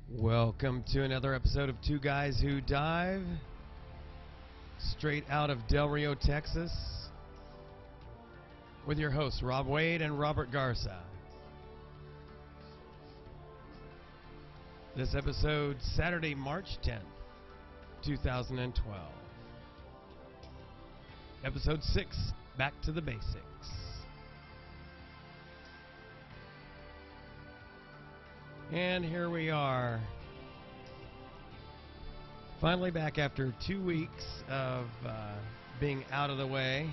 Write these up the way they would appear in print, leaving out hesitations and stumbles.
Welcome to another episode of Two Guys Who Dive, straight out of Del Rio, Texas, with your hosts Rob Wade and Robert Garza. This episode, Saturday, March 10th, 2012. Episode 6, Back to the Basics. And here we are, finally back after 2 weeks of being out of the way.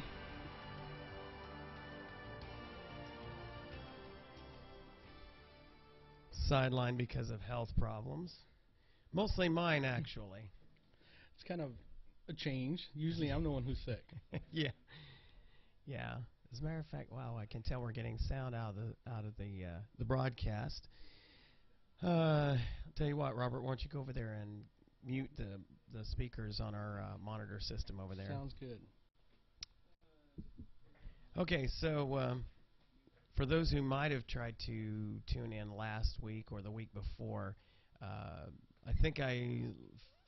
Sidelined because of health problems. Mostly mine, actually. It's kind of a change. Usually I'm the one who's sick. Yeah. As a matter of fact, wow, I can tell we're getting sound out of the broadcast. I'll tell you what, Robert, why don't you go over there and mute the speakers on our monitor system over there. Sounds good. Okay, so for those who might have tried to tune in last week or the week before, I think I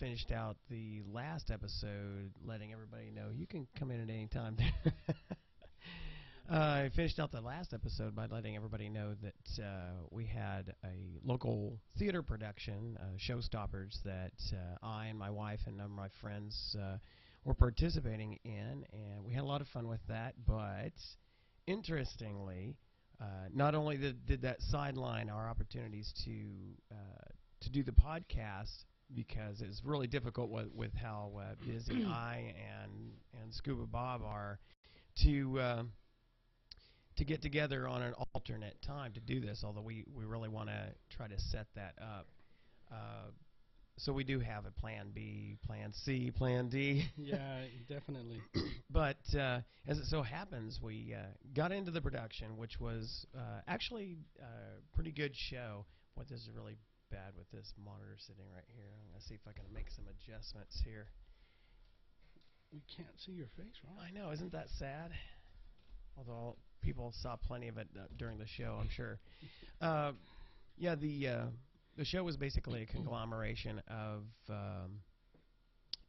finished out the last episode letting everybody know you can come in at any time. I finished out the last episode by letting everybody know that we had a local theater production, Showstoppers, that I and my wife and a number of my friends were participating in, and we had a lot of fun with that. But interestingly, not only did that sideline our opportunities to do the podcast, because it's really difficult with how busy I and ScubaBob are to get together on an alternate time to do this, although we really want to try to set that up. So we do have a plan B, plan C, plan D. Yeah, definitely. But as it so happens, we got into the production, which was actually a pretty good show. Boy, this is really bad with this monitor sitting right here. I'm going to see if I can make some adjustments here. We can't see your face, right? I know, isn't that sad? Although people saw plenty of it during the show, I'm sure. The show was basically a conglomeration of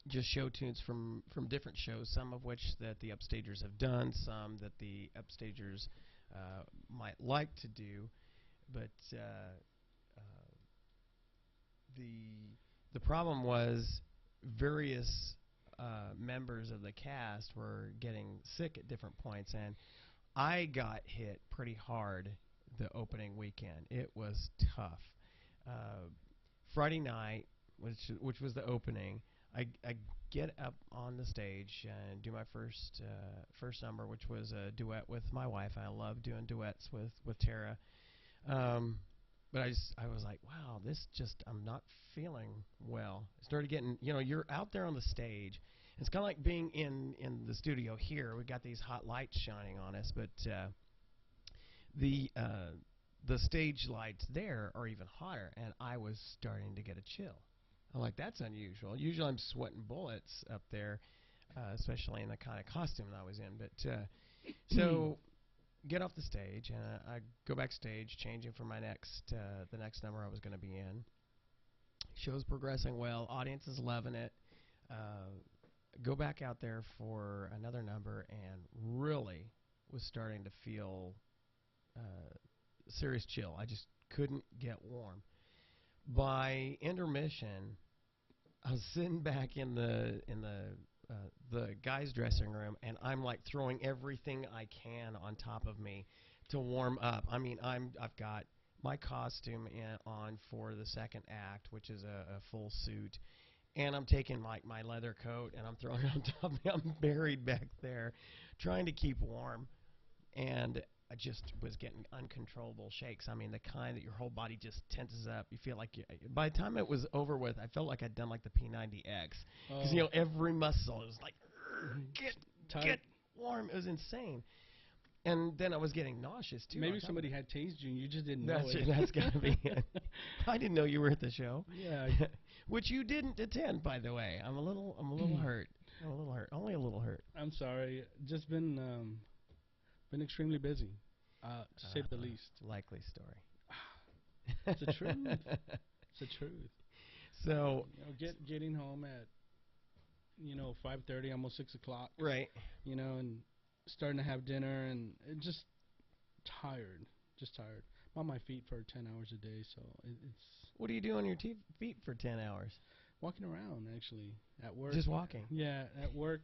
just show tunes from different shows, some of which that the Upstagers have done, some that the Upstagers might like to do. But the problem was various members of the cast were getting sick at different points, and I got hit pretty hard the opening weekend. It was tough. Friday night, which was the opening, I get up on the stage and do my first number, which was a duet with my wife. I love doing duets with Tara. But I was like, wow, I'm not feeling well. I started getting, you're out there on the stage. It's kind of like being in the studio here. We've got these hot lights shining on us, but the stage lights there are even hotter, and I was starting to get a chill. I'm like, that's unusual. Usually I'm sweating bullets up there, especially in the kind of costume that I was in. But so get off the stage, and I go backstage, changing for my the next number I was going to be in. Show's progressing well. Audience is loving it. Go back out there for another number, and really was starting to feel serious chill. I just couldn't get warm. By intermission, I was sitting back in the guys' dressing room, and I'm like throwing everything I can on top of me to warm up. I mean, I've got my costume on for the second act, which is a full suit, and I'm taking my leather coat and I'm throwing it on top of me. I'm buried back there, trying to keep warm, and I just was getting uncontrollable shakes. I mean, the kind that your whole body just tenses up. You feel like by the time it was over with, I felt like I'd done like the P90X. Because, every muscle, it was like, get warm. It was insane. And then I was getting nauseous too. Maybe somebody had tased you and you just didn't know That's it. that's gotta be it. I didn't know you were at the show. Yeah. Which you didn't attend, by the way. I'm a little hurt. I'm a little hurt. Only a little hurt. I'm sorry. Just been extremely busy, to say the least. Likely story. It's the truth. It's the truth. So getting home at 5:30, almost 6 o'clock. Right. And starting to have dinner and just tired. I'm on my feet for 10 hours a day, so it's. What do you do on your feet for 10 hours? Walking around, actually, at work. Just walking. Yeah, at work.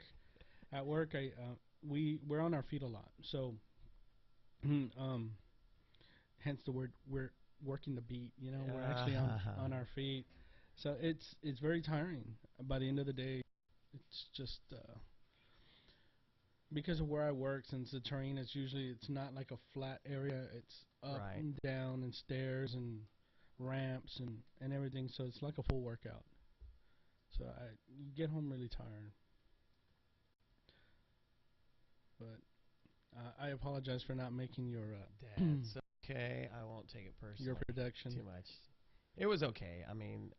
We're on our feet a lot, so hence the word we're working the beat. We're actually on our feet, so it's very tiring. By the end of the day, it's just because of where I work. Since the terrain is it's not like a flat area. It's up and down and stairs and ramps and everything. So it's like a full workout. So I get home really tired. But I apologize for not making your That's okay. I won't take it personally. Your production too much. It was okay. I mean,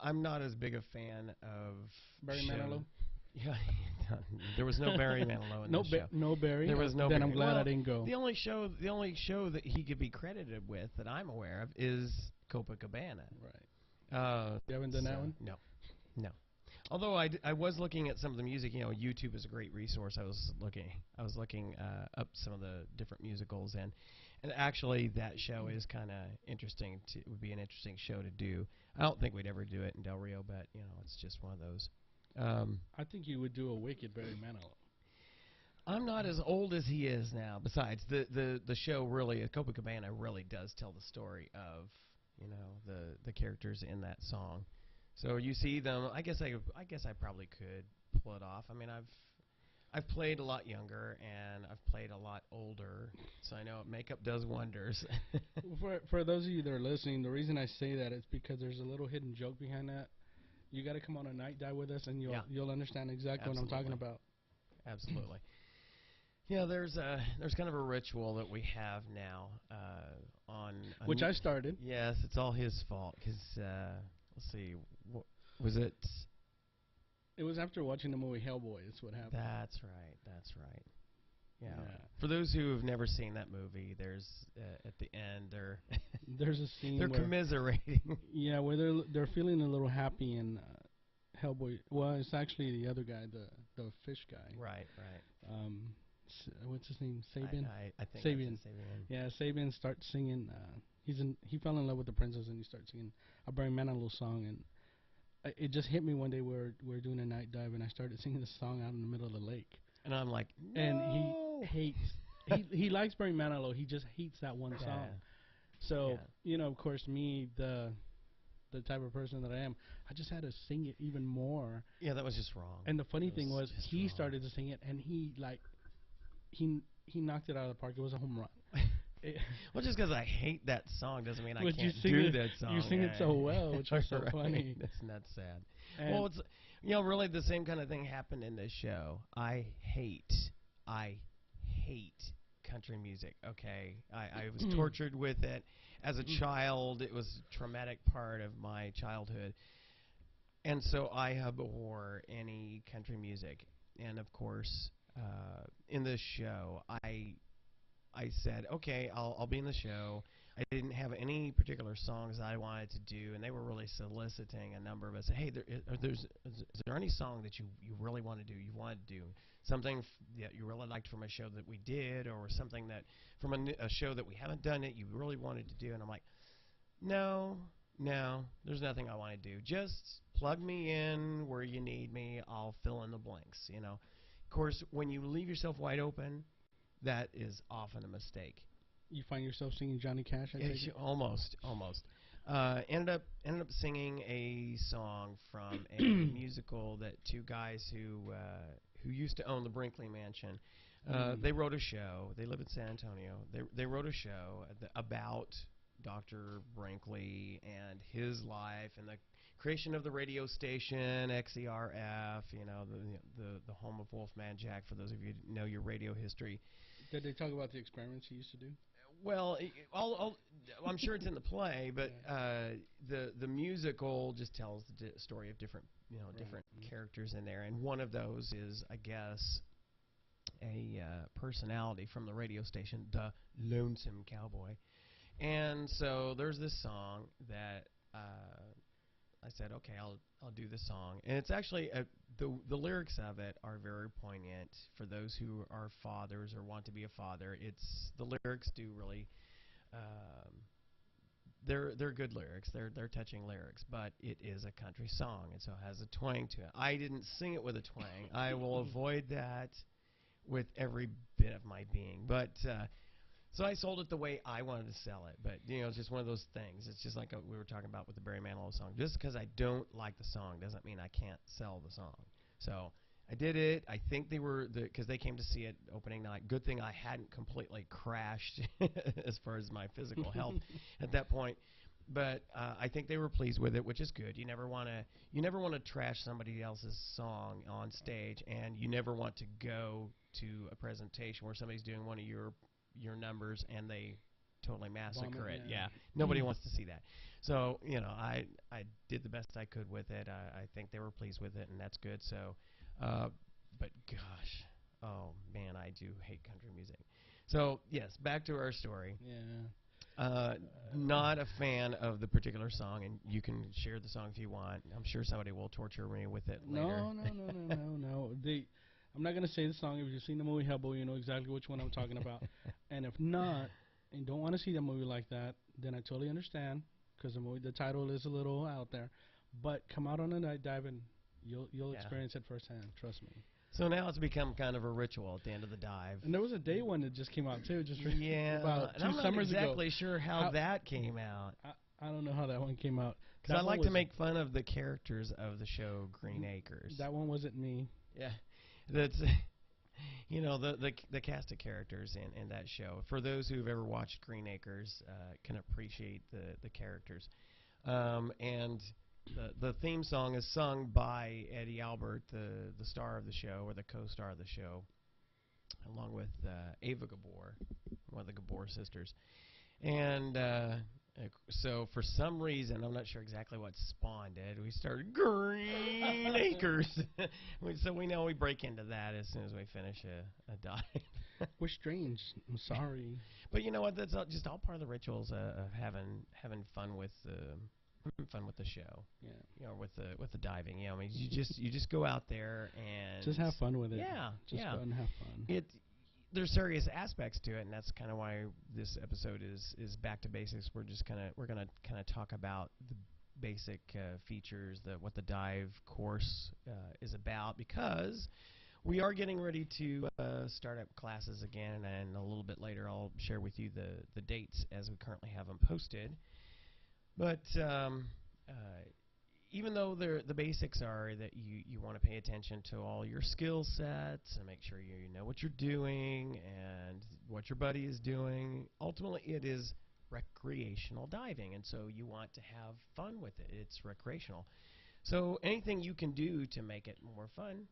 I'm not as big a fan of Barry Manilow. Yeah, there was no Barry Manilow in the show. No Barry. There was no. Then Barry. I'm glad I didn't go. The only show that he could be credited with that I'm aware of is Copacabana. Right. You haven't done that one? No. Although I was looking at some of the music. YouTube is a great resource. I was looking up some of the different musicals, and actually that show is kind of interesting. It would be an interesting show to do. I don't think we'd ever do it in Del Rio, but it's just one of those. I think you would do a wicked Barry Manilow. I'm not as old as he is now. Besides, the show really, Copacabana really does tell the story of the characters in that song. So you see them. I guess I probably could pull it off. I mean, I've played a lot younger and I've played a lot older, so I know makeup does wonders. For those of you that are listening, the reason I say that is because there's a little hidden joke behind that. You got to come on a night dive with us, and you'll understand exactly what I'm talking about. Absolutely. Yeah, there's kind of a ritual that we have now on which I started. Yes, it's all his fault because let's see, what was it? It was after watching the movie Hellboy. That's what happened. That's right. Yeah. For those who have never seen that movie, there's at the end there's a scene they're commiserating. Yeah, where they're feeling a little happy in Hellboy. Well, it's actually the other guy, the fish guy. Right. What's his name? Sabian. I think Sabian. Sabian. Yeah, Sabian starts singing. He fell in love with the princess and he starts singing a Barry Manilow song, and it just hit me one day. We're doing a night dive and I started singing this song out in the middle of the lake. And I'm like, no. And he hates. he likes Barry Manilow. He just hates that one song. So of course, me, the type of person that I am, I just had to sing it even more. Yeah, that was just wrong. And the funny thing was, he started to sing it, and he knocked it out of the park. It was a home run. Well, just because I hate that song doesn't mean I can't do that song. You sing it so well, which is so funny. That's sad. Well, it's really the same kind of thing happened in this show. I hate country music. Okay, I was tortured with it as a child. It was a traumatic part of my childhood, and so I abhor any country music. And of course, in this show, I said, okay, I'll be in the show. I didn't have any particular songs I wanted to do, and they were really soliciting a number of us. Hey, is there any song that you really want to do? You wanted to do something that you really liked from a show that we did, or something that from a show that we haven't done it you really wanted to do? And I'm like, no, there's nothing I want to do. Just plug me in where you need me. I'll fill in the blanks. Of course, when you leave yourself wide open, that is often a mistake. You find yourself singing Johnny Cash? Almost. Ended up singing a song from a musical that two guys who used to own the Brinkley Mansion. They wrote a show. They live in San Antonio. They wrote a show about Dr. Brinkley and his life and the creation of the radio station XERF. The home of Wolfman Jack. For those of you who know your radio history. Did they talk about the experiments he used to do? Well, I'm sure it's in the play, but the musical just tells the story of different different characters in there, and one of those is, I guess, a personality from the radio station, the Lonesome Cowboy. And so there's this song that I said, okay, I'll do the song, and it's actually the lyrics of it are very poignant for those who are fathers or want to be a father. The lyrics do really they're good lyrics. They're touching lyrics, but it is a country song, and so it has a twang to it. I didn't sing it with a twang. I will avoid that with every bit of my being, but. So I sold it the way I wanted to sell it, but it's just one of those things. It's just like we were talking about with the Barry Manilow song. Just because I don't like the song doesn't mean I can't sell the song. So I did it. I think they were because they came to see it opening night. Good thing I hadn't completely crashed as far as my physical health at that point. But I think they were pleased with it, which is good. You never want to trash somebody else's song on stage, and you never want to go to a presentation where somebody's doing one of your numbers and they totally massacre it. Yeah, nobody wants to see that. So I did the best I could with it. I think they were pleased with it, and that's good. So, but gosh, oh man, I do hate country music. So yes, back to our story. Yeah. Not a fan of the particular song, and you can share the song if you want. I'm sure somebody will torture me with it later. No. I'm not going to say the song. If you've seen the movie Hellboy, you know exactly which one I'm talking about. And if not, and don't want to see the movie like that, then I totally understand, because the title is a little out there. But come out on a night dive, and you'll experience it firsthand. Trust me. So now it's become kind of a ritual at the end of the dive. And there was a day one that just came out, too. About 2 summers ago. I'm not exactly sure how that came out. I don't know how that one came out. Because I like to make fun of the characters of the show Green Acres. That one wasn't me. Yeah. That's the cast of characters in that show. For those who've ever watched Green Acres, can appreciate the characters. And the theme song is sung by Eddie Albert, the star of the show, or the co-star of the show, along with Ava Gabor, one of the Gabor sisters. And so for some reason, I'm not sure exactly what spawned it, we started Green Acres. So we know we break into that as soon as we finish a dive. We're strange. I'm sorry. But you know what? That's just all part of the rituals of having fun with the show. Yeah. With the diving. I mean, you just go out there and just have fun with it. Yeah. Just go and have fun. There's serious aspects to it, and that's kind of why this episode is back to basics. We're gonna kind of talk about the basic features, what the dive course is about, because we are getting ready to start up classes again, and a little bit later I'll share with you the dates as we currently have them posted. But even though the basics are that you want to pay attention to all your skill sets and make sure you know what you're doing and what your buddy is doing, ultimately it is recreational diving, and so you want to have fun with it. It's recreational. So anything you can do to make it more fun,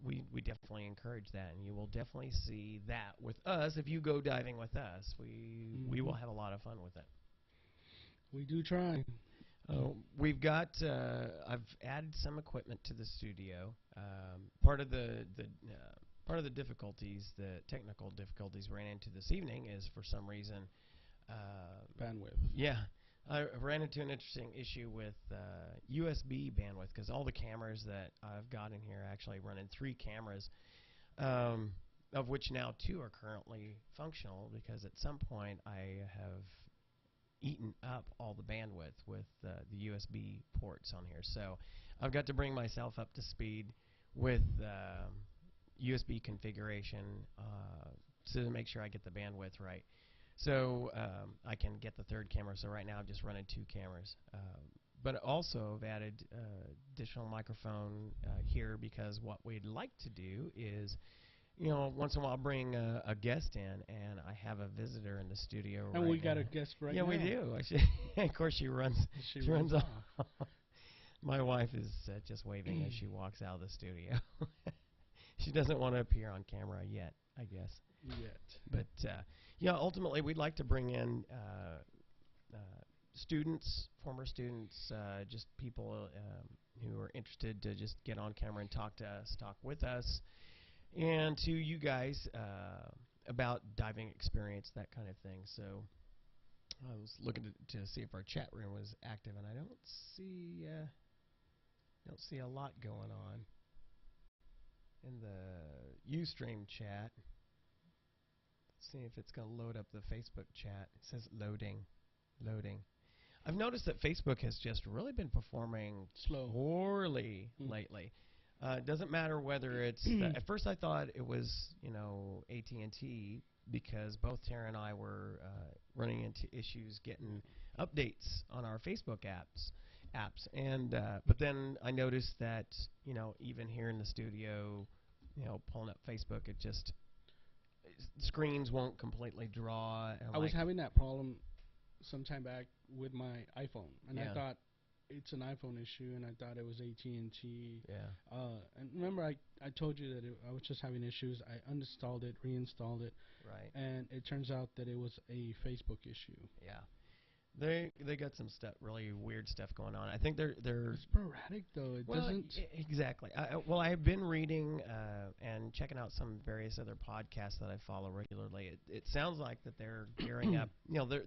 we definitely encourage that, and you will definitely see that with us. If you go diving with us, we will have a lot of fun with it. We do try. We've got. I've added some equipment to the studio. Part of the difficulties, the technical difficulties we ran into this evening is, for some reason, bandwidth. Yeah, I ran into an interesting issue with USB bandwidth, because all the cameras that I've got in here actually run in 3 cameras, of which now 2 are currently functional, because at some point I have eaten up all the bandwidth with the USB ports on here. So I've got to bring myself up to speed with USB configuration to make sure I get the bandwidth right. So I can get the 3rd camera. So right now I'm just running 2 cameras. But also I've added additional microphone here, because what we'd like to do is, once in a while bring a guest in, and I have a visitor in the studio. And we got a guest right now. Yeah, we do. Of course, she runs off. My wife is just waving as she walks out of the studio. She doesn't want to appear on camera yet, I guess. Yet. But yeah, ultimately, we'd like to bring in students, former students, just people who are interested to just get on camera and talk to us, talk with us, and to you guys about diving experience, that kind of thing. So I was looking to see if our chat room was active, and I don't see a lot going on in the Ustream chat. Let's see if it's going to load up the Facebook chat. It says loading. I've noticed that Facebook has just really been performing poorly lately. It doesn't matter whether it's at first I thought it was, AT&T, because both Tara and I were running into issues getting updates on our Facebook apps, and but then I noticed that even here in the studio, pulling up Facebook, it just screens won't completely draw. And I was having that problem some time back with my iPhone, and I thought it's an iPhone issue, and I thought it was AT&T. Yeah. And remember, I told you that I was just having issues. I uninstalled it, reinstalled it, right, and it turns out that it was a Facebook issue. Yeah. They got some stuff, really weird stuff going on. I think they're it's sporadic though. It doesn't exactly. Well, I've been reading and checking out some various other podcasts that I follow regularly. It sounds like that they're gearing up.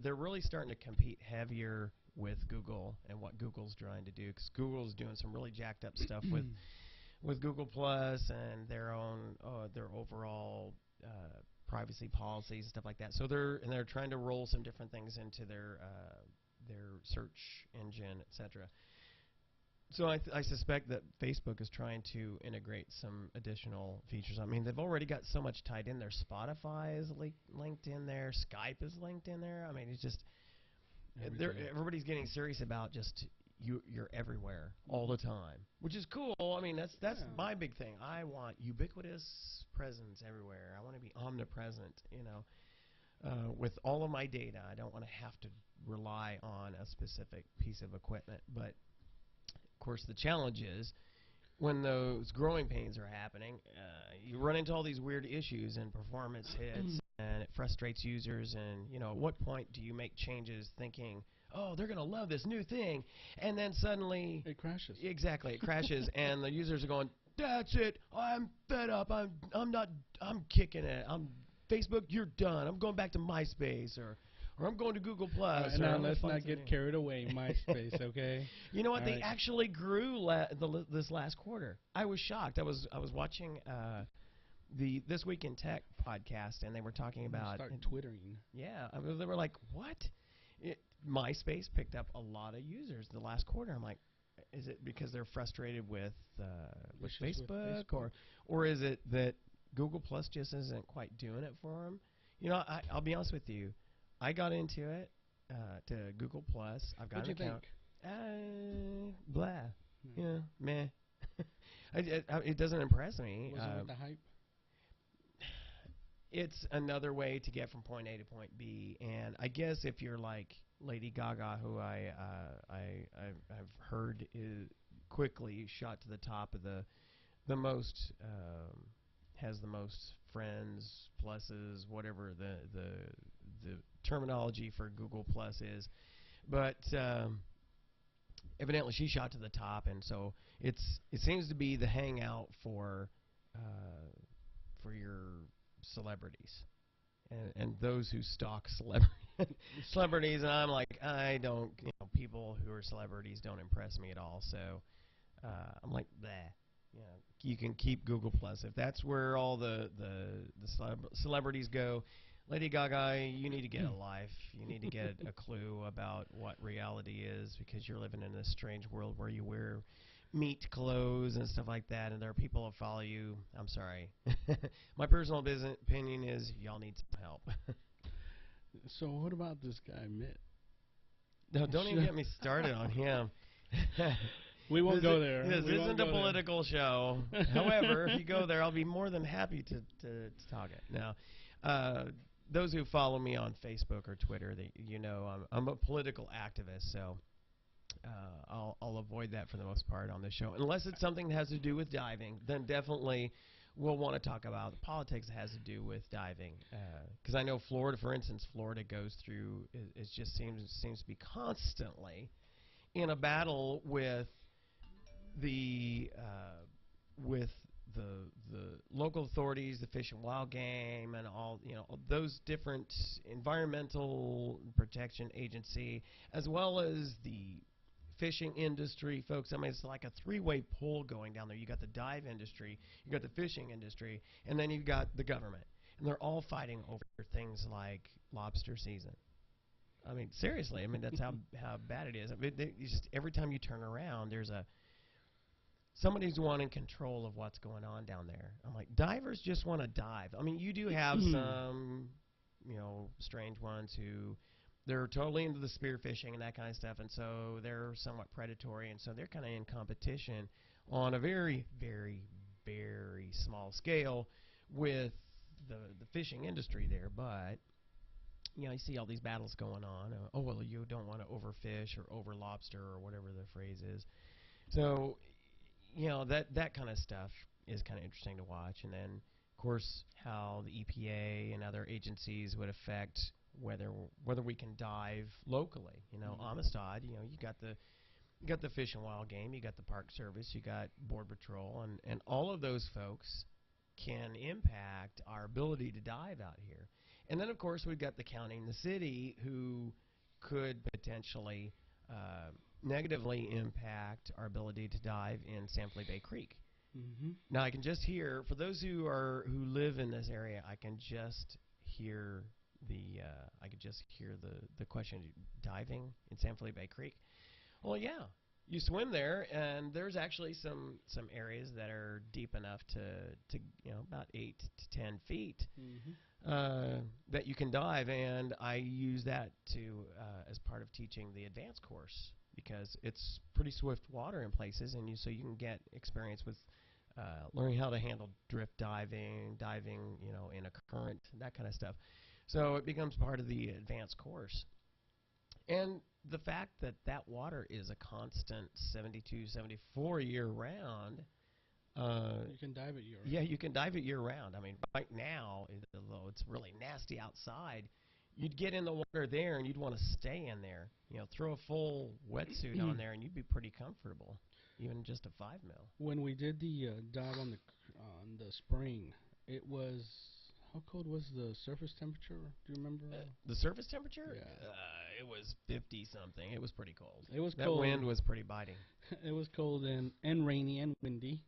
They're really starting to compete heavier with Google and what Google's trying to do, because Google's doing some really jacked up stuff with Google Plus and their overall privacy policies and stuff like that. So they're trying to roll some different things into their search engine, etc. So I suspect that Facebook is trying to integrate some additional features. I mean, they've already got so much tied in there. Spotify is linked in there. Skype is linked in there. I mean, it's just everybody's getting serious about just you're everywhere all the time, which is cool. I mean, that's my big thing. I want ubiquitous presence everywhere. I want to be omnipresent, with all of my data. I don't want to have to rely on a specific piece of equipment. But, of course, the challenge is when those growing pains are happening, you run into all these weird issues and performance hits, and it frustrates users. And, at what point do you make changes thinking, oh, they're going to love this new thing, and then suddenly it crashes. Exactly, it crashes, and the users are going, that's it, I'm fed up, I'm kicking it, Facebook, you're done, I'm going back to MySpace, or I'm going to Google Plus. Now let's not get carried away, MySpace, okay? You know what? They actually grew this last quarter. I was shocked. I was watching the This Week in Tech podcast, and they were talking about twittering. Yeah, they were like, what? MySpace picked up a lot of users the last quarter. I'm like, is it because they're frustrated with Facebook, or is it that Google Plus just isn't quite doing it for them? I'll be honest with you. I got into it to Google Plus. I've got an account. Blah. Yeah, meh. It doesn't impress me. Was it with the hype? It's another way to get from point A to point B, and I guess if you're like Lady Gaga, who I've heard is quickly shot to the top of the most has the most friends, pluses, whatever the terminology for Google Plus is, but evidently she shot to the top, and so it seems to be the hangout for your celebrities and those who stalk celebrities. And I'm like, I don't, people who are celebrities don't impress me at all. So I'm like, bleh. You can keep Google Plus if that's where all the celebrities go. Lady Gaga, you need to get a life. You need to get a clue about what reality is, because you're living in this strange world where you wear meat clothes and stuff like that, and there are people who follow you. I'm sorry. My personal opinion is y'all need some help. So what about this guy, Mitt? No, don't even get me started on him. We won't go there. This isn't a political show. However, if you go there, I'll be more than happy to talk it. Now, those who follow me on Facebook or Twitter, I'm a political activist, so I'll avoid that for the most part on this show. Unless it's something that has to do with diving, then definitely we'll want to talk about the politics that has to do with diving. Because I know Florida, for instance, Florida goes through, it just seems to be constantly in a battle the with the local authorities, the Fish and Wild Game, and all those different environmental protection agency, as well as the fishing industry folks. I mean, it's like a three-way pull going down there. You got the dive industry, you got the fishing industry, and then you've got the government, and they're all fighting over things like lobster season. I mean, seriously. I mean, that's how bad it is. I mean, every time you turn around, there's somebody's wanting control of what's going on down there. I'm like, divers just want to dive. I mean, you do have some, strange ones who they're totally into the spearfishing and that kind of stuff, and so they're somewhat predatory, and so they're kind of in competition on a very, very, very small scale with the fishing industry there. But you see all these battles going on. Oh, well, you don't want to overfish or over lobster or whatever the phrase is. So that kind of stuff is kind of interesting to watch. And then, of course, how the EPA and other agencies would affect whether we can dive locally. Amistad, you got the Fish and Wild Game, you got the Park Service, you got Border Patrol, and all of those folks can impact our ability to dive out here. And then, of course, we've got the county and the city who could potentially negatively impact our ability to dive in San Felipe Bay Creek. Mm-hmm. Now, I can just hear, for those who live in this area, I can just hear the question: diving in San Felipe Bay Creek? Well, yeah, you swim there, and there's actually some areas that are deep enough to about 8 to 10 feet. Mm-hmm. That you can dive, and I use that as part of teaching the advanced course, because it's pretty swift water in places, and so you can get experience with learning how to handle drift diving, in a current, that kind of stuff. So it becomes part of the advanced course. And the fact that water is a constant 72, 74 year round. You can dive it year round. Yeah, you can dive it year round. I mean, right now, although it's really nasty outside, you'd get in the water there and you'd want to stay in there. Throw a full wetsuit on there and you'd be pretty comfortable, even just a 5 mil. When we did the dive on the spring, it was, how cold was the surface temperature? Do you remember? The surface temperature? Yeah. It was 50 something. It was pretty cold. It was that cold. Wind was pretty biting. It was cold and rainy and windy.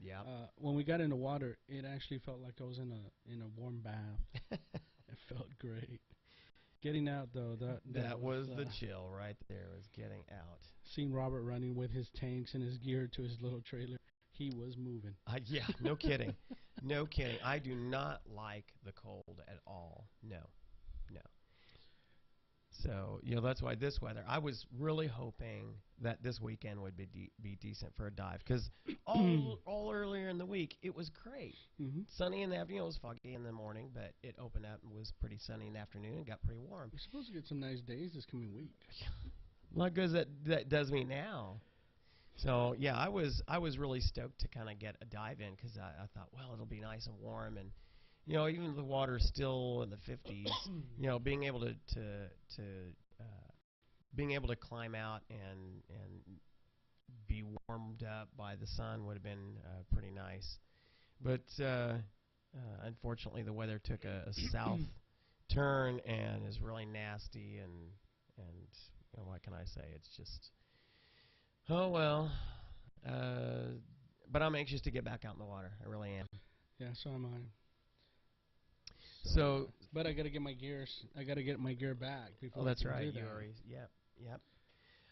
Yeah. When we got in the water, it actually felt like I was in a warm bath. It felt great. Getting out though, that was the chill right there. Was getting out. Seeing Robert running with his tanks and his gear to his little trailer, he was moving. Yeah, no kidding, no kidding. I do not like the cold at all. No. So that's why this weather. I was really hoping that this weekend would be decent for a dive, because all earlier in the week it was great. Mm-hmm. Sunny in the afternoon. It was foggy in the morning, but it opened up and was pretty sunny in the afternoon and got pretty warm. We're supposed to get some nice days this coming week. Not good as that does me now. So yeah, I was really stoked to kind of get a dive in, because I thought, well, it'll be nice and warm, and even if the water's still in the 50s, being able to climb out and be warmed up by the sun would have been pretty nice. But unfortunately, the weather took a south turn and is really nasty, and what can I say? It's just, oh well. But I'm anxious to get back out in the water. I really am. Yeah, so am I. So, but I gotta get my gear. I gotta get my gear back before. Oh, that's right. You already. Yep.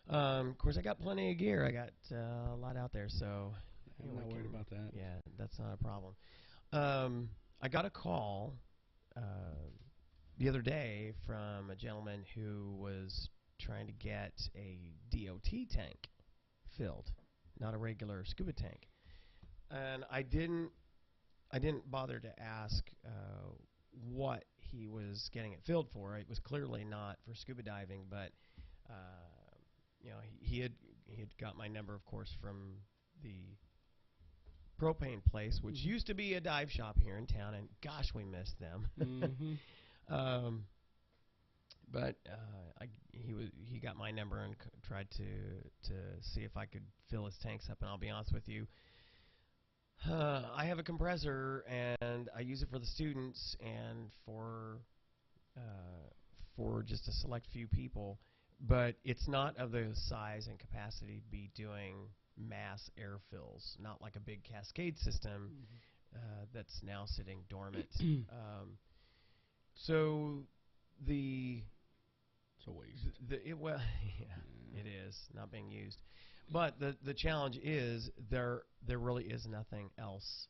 Of course, I got plenty of gear. I got a lot out there, so I'm not worried about that. Yeah, that's not a problem. I got a call the other day from a gentleman who was trying to get a DOT tank filled, not a regular scuba tank, and I didn't bother to ask what he was getting it filled for. It was clearly not for scuba diving, but he had got my number, of course, from the propane place, which used to be a dive shop here in town, and gosh, we miss them. um, but he got my number and tried to see if I could fill his tanks up. And I'll be honest with you, I have a compressor and I use it for the students and for just a select few people, but it's not of the size and capacity to be doing mass air fills, not like a big cascade system that's now sitting dormant. So the it's a waste. Well, yeah, it is not being used. But the challenge is there really is nothing else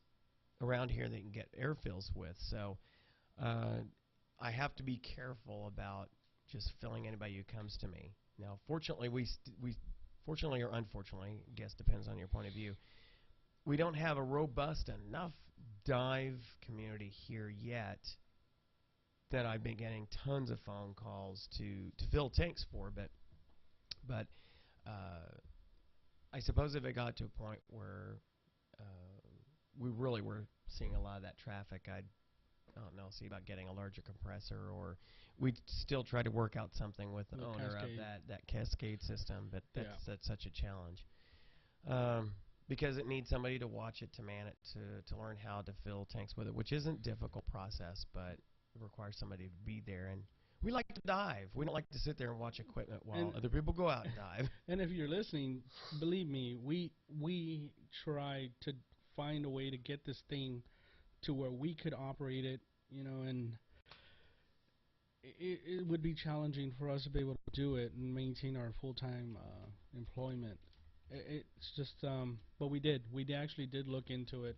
around here that you can get air fills with. So I have to be careful about just filling anybody who comes to me. Now, fortunately, we fortunately or unfortunately, I guess depends on your point of view, we don't have a robust enough dive community here yet that I've been getting tons of phone calls to fill tanks for. But I suppose if it got to a point where we really were seeing a lot of that traffic, I don't know, see about getting a larger compressor, or we'd still try to work out something with the owner of that cascade system, but that's such a challenge. Because it needs somebody to watch it, to man it, to learn how to fill tanks with it, which isn't a difficult process, but it requires somebody to be there. And we like to dive. We don't like to sit there and watch equipment while other people go out and dive. And if you're listening, believe me, we tried to find a way to get this thing to where we could operate it, and it would be challenging for us to be able to do it and maintain our full-time employment. It's just, but we did. We actually did look into it,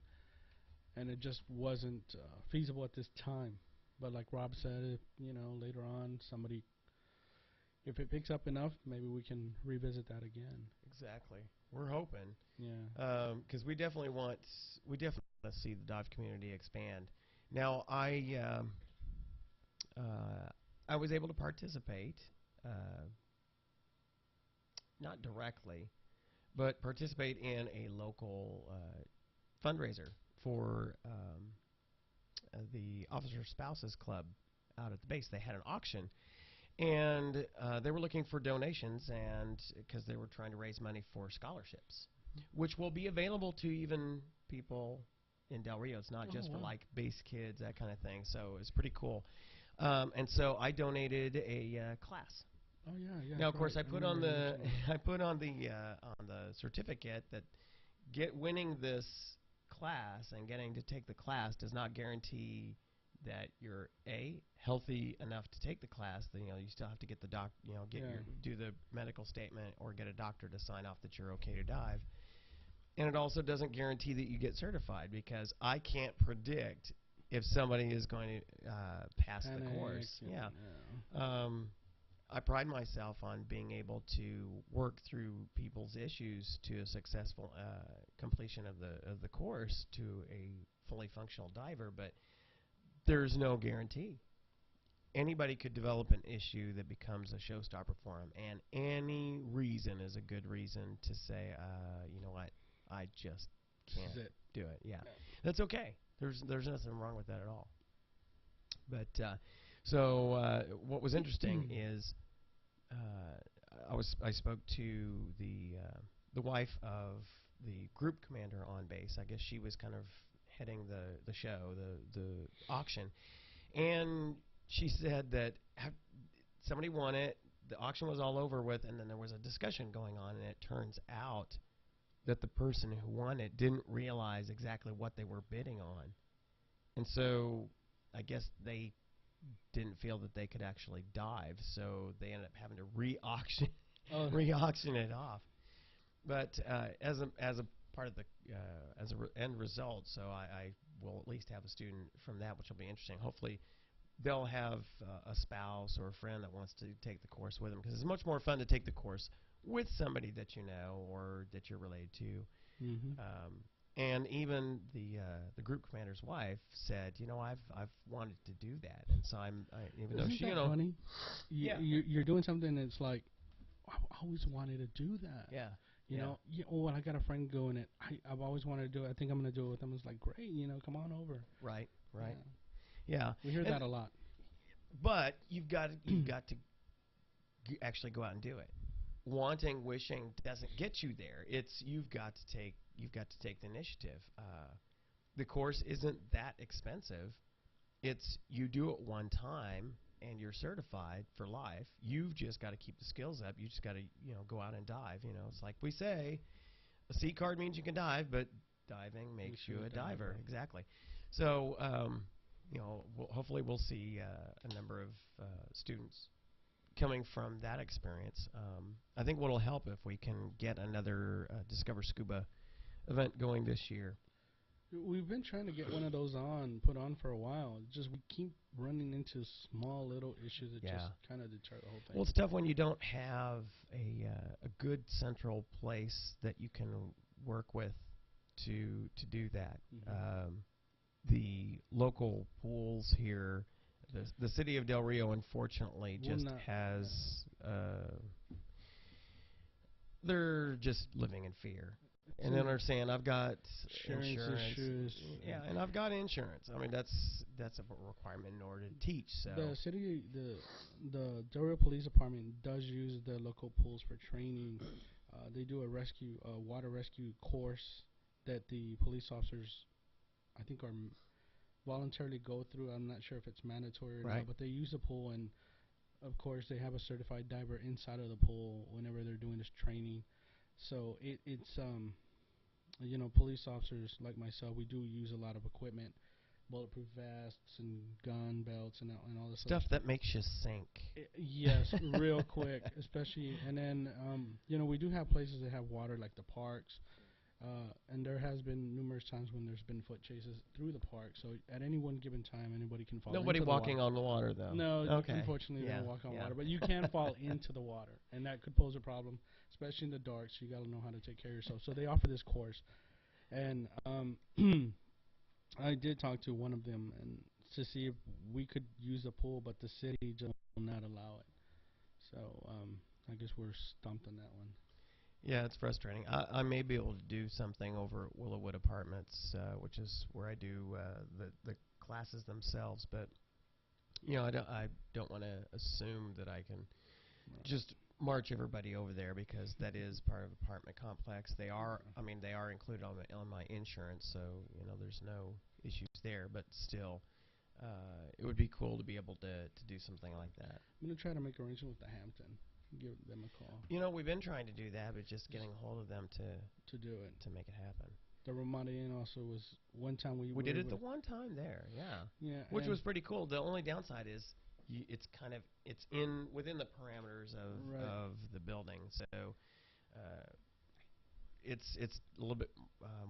and it just wasn't feasible at this time. But like Rob said, later on, if it picks up enough, maybe we can revisit that again. Exactly. We're hoping. Yeah. Because we definitely want to see the dive community expand. Now, I was able to participate, not directly, but participate in a local fundraiser for the Officer Spouses Club out at the base. They had an auction, and they were looking for donations, and because they were trying to raise money for scholarships, which will be available to even people in Del Rio. It's not just for like base kids, that kind of thing. So it's pretty cool. And so I donated a class. Oh yeah. Now, of course, I put on the certificate that winning this class and getting to take the class does not guarantee that you're healthy enough to take the class. You still have to get the do the medical statement or get a doctor to sign off that you're okay to dive. And it also doesn't guarantee that you get certified, because I can't predict if somebody is going to pass the course. Yeah. I pride myself on being able to work through people's issues to a successful completion of the course to a fully functional diver, but there's no guarantee. Anybody could develop an issue that becomes a showstopper for them, and any reason is a good reason to say, you know what, I just can't do it. Yeah, that's okay. There's nothing wrong with that at all. But so what was interesting is I spoke to the wife of the group commander on base. I guess she was kind of heading the show, the auction, and she said that somebody won it. The auction was all over with, and then there was a discussion going on, and it turns out that the person who won it didn't realize exactly what they were bidding on. And so I guess they didn't feel that they could actually dive, so they ended up having to re-auction it off. But as a part of the end result, so I will at least have a student from that, which will be interesting. Hopefully they'll have a spouse or a friend that wants to take the course with them, because it's much more fun to take the course with somebody that you know or that you're related to. And even the group commander's wife said, I've wanted to do that, and so even though she, funny? You're doing something that's like, I always wanted to do that. Yeah. You know, oh, I got a friend doing it. I've always wanted to do it. I think I'm going to do it with them. It's like, great, you know, come on over. Right. Yeah. We hear that a lot. But you've got to actually go out and do it. Wanting, wishing doesn't get you there. It's you've got to take the initiative. The course isn't that expensive. It's you do it one time and you're certified for life. You've just got to keep the skills up. You just got to go out and dive. It's like we say, a C card means you can dive, but diving makes you a diver. Exactly. So hopefully we'll see a number of students coming from that experience. I think what'll help if we can get another Discover Scuba event going this year. We've been trying to get one of those put on for a while. Just we keep running into small little issues that just kind of deter the whole thing. Well, it's tough when you don't have a good central place that you can work with to do that. The local pools here, the city of Del Rio, unfortunately, just has they're just living in fear. And then they're saying, I've got insurance. Issues. Yeah, and I've got insurance. I mean, that's a requirement in order to teach. So the city, the Del Rio Police Department does use the local pools for training. They do a water rescue course that the police officers, I think, are voluntarily go through. I'm not sure if it's mandatory or not, but they use the pool, and of course they have a certified diver inside of the pool whenever they're doing this training. So it's police officers like myself, we do use a lot of equipment, bulletproof vests and gun belts and all this stuff that makes you sink. Yes, real quick, especially. And then we do have places that have water, like the parks. And there has been numerous times when there's been foot chases through the park. So at any one given time, anybody can fall. Nobody into walking the water. on the water, though. No, unfortunately, they don't walk on water. But you can fall into the water, and that could pose a problem, especially in the dark. So you got to know how to take care of yourself. So they offer this course, and I did talk to one of them and to see if we could use the pool, but the city just will not allow it. So I guess we're stumped on that one. Yeah, it's frustrating. I may be able to do something over at Willowwood Apartments, which is where I do the classes themselves. But I don't want to assume that I can just march everybody over there, because that is part of apartment complex. They are included on my insurance, so there's no issues there. But still, it would be cool to be able to do something like that. I'm gonna try to make arrangement with the Hampton. Give them a call. We've been trying to do that, but just getting a hold of them to do it, to make it happen. The Ramada Inn also was one time we did it the one time there, which was pretty cool. The only downside is it's within the parameters of the building, so it's a little bit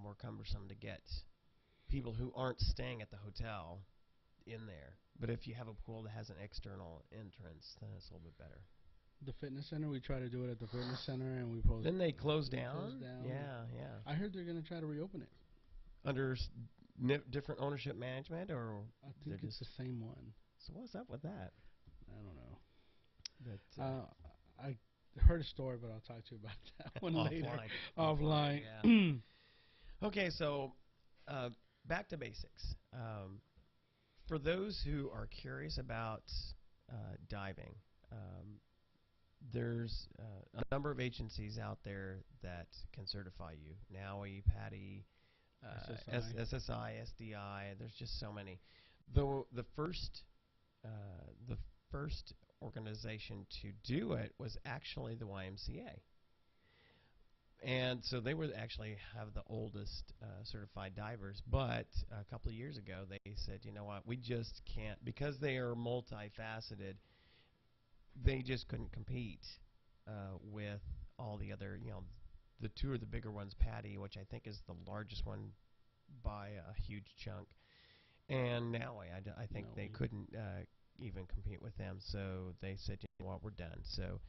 more cumbersome to get people who aren't staying at the hotel in there. But if you have a pool that has an external entrance, then it's a little bit better. The fitness center, we try to do it at the fitness center, and we Then they closed down? Yeah. I heard they're going to try to reopen it. Under different ownership management, or? I think it's the same one. So what's up with that? I don't know. I heard a story, but I'll talk to you about that one later. Offline. Yeah. Okay, so back to basics. For those who are curious about diving, there's a number of agencies out there that can certify you. NAUI, PADI, SSI, SDI. There's just so many. Though the first organization to do it was actually the YMCA. And so they would actually have the oldest certified divers. But a couple of years ago, they said, you know what, we just can't, because they are multifaceted, they just couldn't compete with all the other, the two of the bigger ones, PADI, which I think is the largest one by a huge chunk, and NAUI, I think they couldn't even compete with them. So they said, you know what, we're done. So,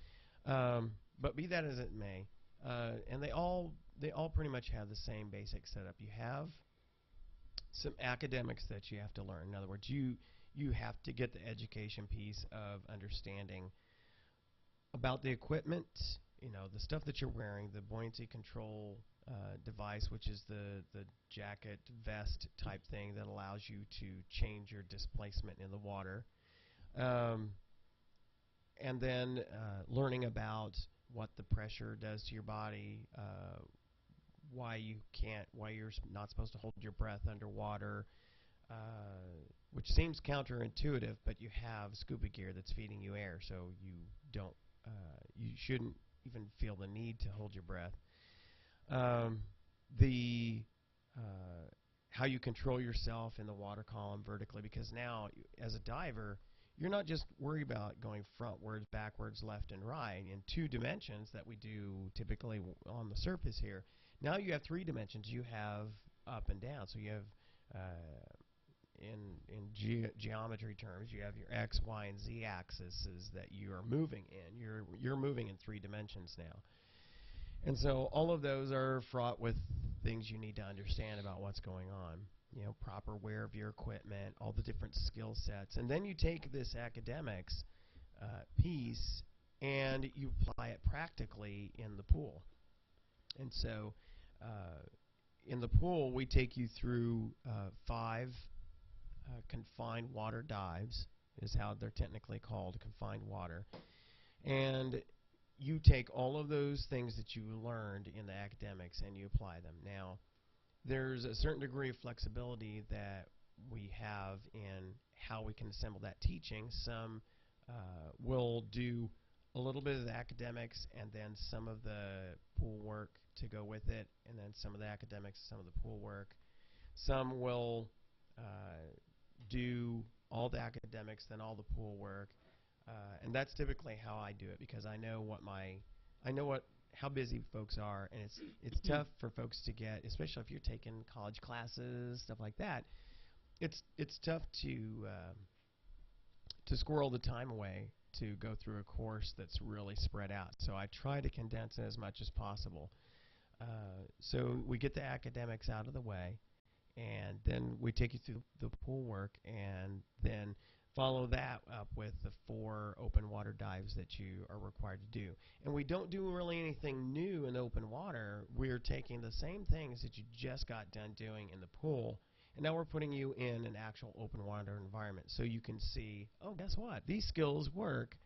but be that as it may, and they all pretty much have the same basic setup. You have some academics that you have to learn. In other words, you have to get the education piece of understanding about the equipment the stuff that you're wearing, the buoyancy control device, which is the jacket vest type thing that allows you to change your displacement in the water. And then learning about what the pressure does to your body, why you're not supposed to hold your breath underwater, which seems counterintuitive, but you have scuba gear that's feeding you air, so you shouldn't even feel the need to hold your breath. The how you control yourself in the water column vertically, because now as a diver, you're not just worried about going frontwards, backwards, left, and right in 2 dimensions that we do typically on the surface here. Now you have 3 dimensions. You have up and down. So you have, in geometry terms, you have your X, Y, and Z axes that you are moving in. You're moving in 3 dimensions now. And so all of those are fraught with things you need to understand about what's going on. Proper wear of your equipment, all the different skill sets. And then you take this academics piece and you apply it practically in the pool. And so in the pool, we take you through 5 confined water dives, is how they're technically called, confined water. And you take all of those things that you learned in the academics and you apply them. Now, there's a certain degree of flexibility that we have in how we can assemble that teaching. Some will do a little bit of the academics and then some of the pool work to go with it, and then some of the academics, some of the pool work. Some will do all the academics, then all the pool work. And that's typically how I do it, because I know how busy folks are, and it's tough for folks to get, especially if you're taking college classes, stuff like that. It's tough to squirrel the time away to go through a course that's really spread out. So I try to condense it as much as possible. So we get the academics out of the way, and then we take you through the pool work, and then follow that up with the 4 open water dives that you are required to do. And we don't do really anything new in open water. We're taking the same things that you just got done doing in the pool, and now we're putting you in an actual open water environment so you can see, oh, guess what? These skills work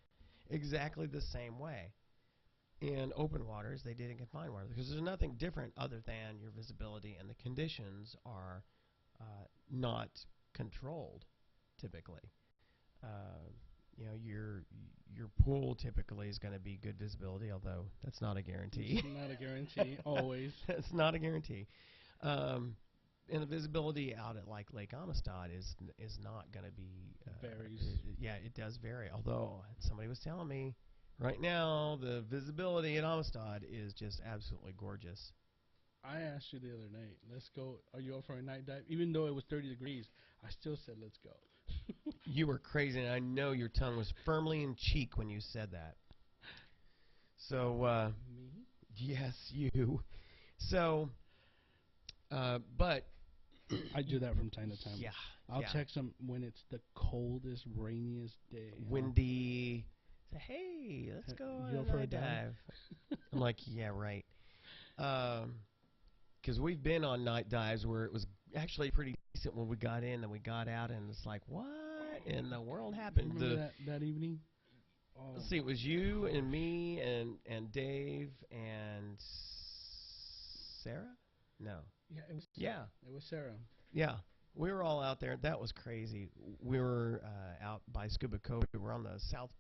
exactly the same way in open water as they did in confined water, because there's nothing different other than your visibility and the conditions are not controlled typically. Your pool typically is going to be good visibility, although that's not a guarantee. It's not a guarantee, always. It's not a guarantee. And the visibility out at like Lake Amistad is not going to be... varies. It does vary. Although somebody was telling me right now the visibility at Amistad is just absolutely gorgeous. I asked you the other night, let's go, are you up for a night dive? Even though it was 30 degrees, I still said let's go. You were crazy, and I know your tongue was firmly in cheek when you said that. So, Me? yes, you. So, but... I do that from time to time. Yeah. I'll text them when it's the coldest, rainiest day. Windy. Say, hey, let's go on a night dive. I'm like, yeah, right. Because we've been on night dives where it was actually pretty decent when we got in, and we got out, and it's like, what in the world happened? Remember that evening? Oh. Let's see, it was you and me and Dave and Sarah? No. Yeah, it was. Yeah, it was Sarah. Yeah, we were all out there. That was crazy. We were out by Scuba Cove. We were on the south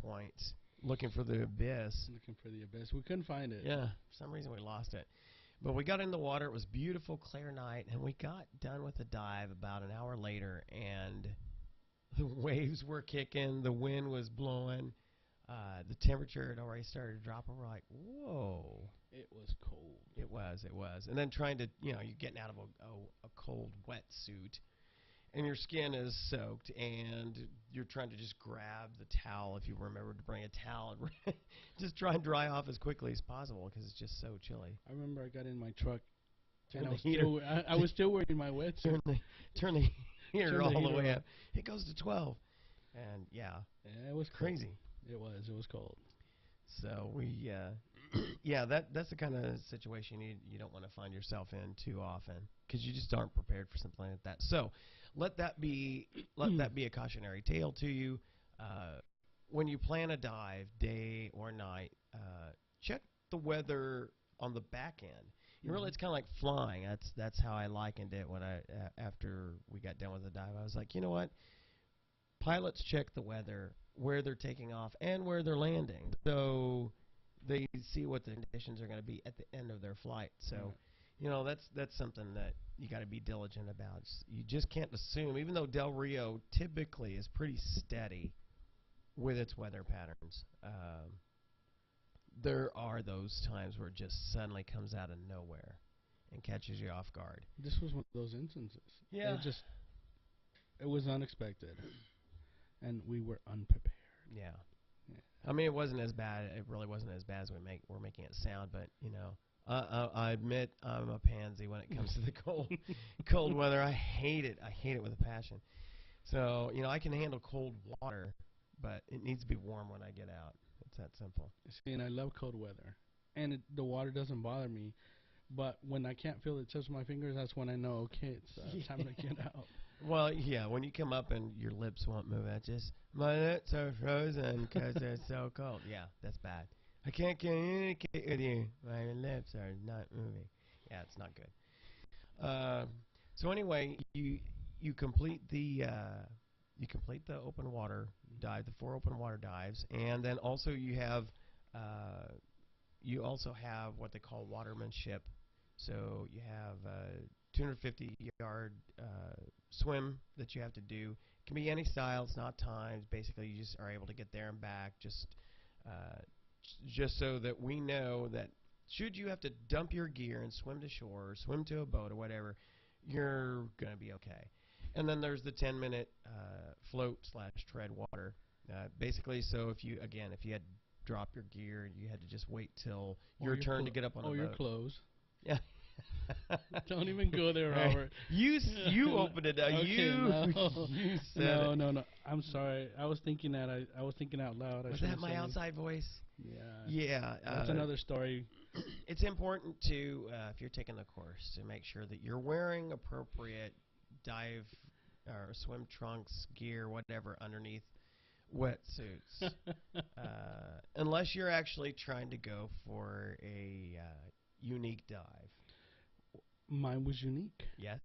point looking for the abyss. Looking for the abyss. We couldn't find it. Yeah, for some reason we lost it. But we got in the water. It was beautiful, clear night, and we got done with the dive about an hour later, and the waves were kicking, the wind was blowing, the temperature had already started to drop, and we're like, whoa. It was cold. It was. And then trying to, you're getting out of a cold wetsuit, and your skin is soaked, and you're trying to just grab the towel, if you remember to bring a towel, and just try and dry off as quickly as possible because it's just so chilly. I remember I got in my truck, and I was still wearing my wetsuit. Turn the heater all the way up. It goes to 12. And, yeah, it was crazy. Cold. It was cold. So we, yeah, that's the kind of situation you don't want to find yourself in too often because you just aren't prepared for something like that. So let that be a cautionary tale to you. Uh, when you plan a dive, day or night, check the weather on the back end. You really, it's kind of like flying. That's how I likened it when after we got done with the dive. I was like, you know what? Pilots check the weather, where they're taking off, and where they're landing. So they see what the conditions are going to be at the end of their flight. So, Right. you know, that's something that you got to be diligent about. You just can't assume, even though Del Rio typically is pretty steady with its weather patterns. There are those times where it just suddenly comes out of nowhere and catches you off guard. This was one of those instances. Yeah. It was unexpected, and we were unprepared. Yeah. Yeah. I mean, it wasn't as bad. It really wasn't as bad as we're making it sound. But you know, I admit I'm a pansy when it comes to the cold weather. I hate it. I hate it with a passion. So you know, I can handle cold water, but it needs to be warm when I get out. It's that simple. See, and I love cold weather, and the water doesn't bother me. But when I can't feel the tips of my fingers, that's when I know, okay, it's time to get out. Well, yeah, when you come up and your lips won't move, that's just my lips are frozen because they're so cold. Yeah, that's bad. I can't communicate with you. My lips are not moving. Yeah, it's not good. So anyway, you complete the open water dive, the 4 open water dives, and then also you also have what they call watermanship. So you have 250-yard swim that you have to do. It can be any style. It's not timed. Basically, you just are able to get there and back uh, just so that we know that should you have to dump your gear and swim to shore or swim to a boat or whatever, you're going to be okay. And then there's the 10-minute float / tread water. Basically, so if you had drop your gear and you had to just wait till your turn to get up on the boat. Or your clothes. Yeah. Don't even go there, Robert. You opened it up. Okay, You said it. No. I'm sorry. I was thinking out loud. Was that my outside voice? Yeah. Yeah. That's another story. It's important to, if you're taking the course, to make sure that you're wearing appropriate dive or swim trunks, gear, whatever, underneath wetsuits. Unless you're actually trying to go for a unique dive. Mine was unique. Yes.